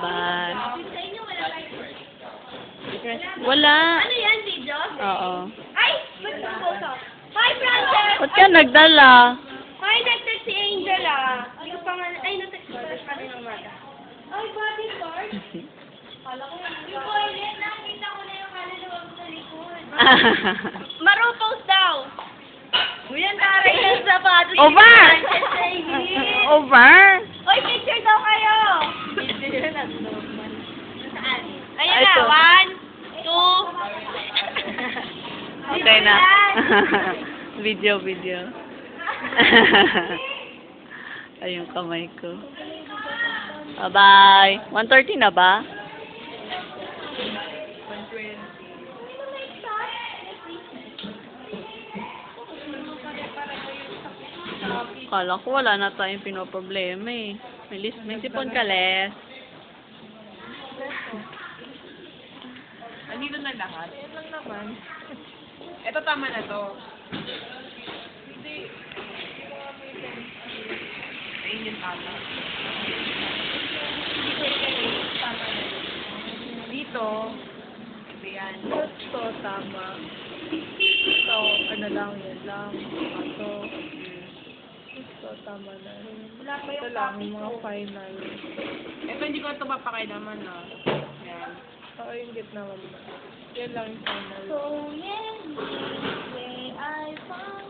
Bye. Sa inyo, wala tayo. Wala. Ano yan, video? Oo. Ay! Magpuposo. Hi, Frances! Ba't ka nagdala? Hi, nag-text si Angel, ah. Hindi ko pa nga, ay, nag-text ko kanina umaga. Ay, body part? Kala ko yung toilet, nakita ko na yung kaluluwa ko sa likod. Marupos daw. Uyan, taray ng sapatos. Over! Over! Over? Oy, picture daw kayo! Ayan na, Ito. 1, 2. Okay na. Video. Ay, yung kamay ko. Bye-bye. 1:30 na ba? Kala ko wala na tayong pinoproblema eh. May sipon ka, Les. Andito na lahat. Yan lang naman. Ito tama na to. Hindi. Ayun yung tama. Dito. Ito yan. Ito, tama. Ito, ano lang, yan lang. Ito. Ito, tama na. Ito lang, yung mga final. Ito hindi ko ito mapakailaman na. Yan. Ito yung gitna naman. Yan lang yung final. So, yeah, I found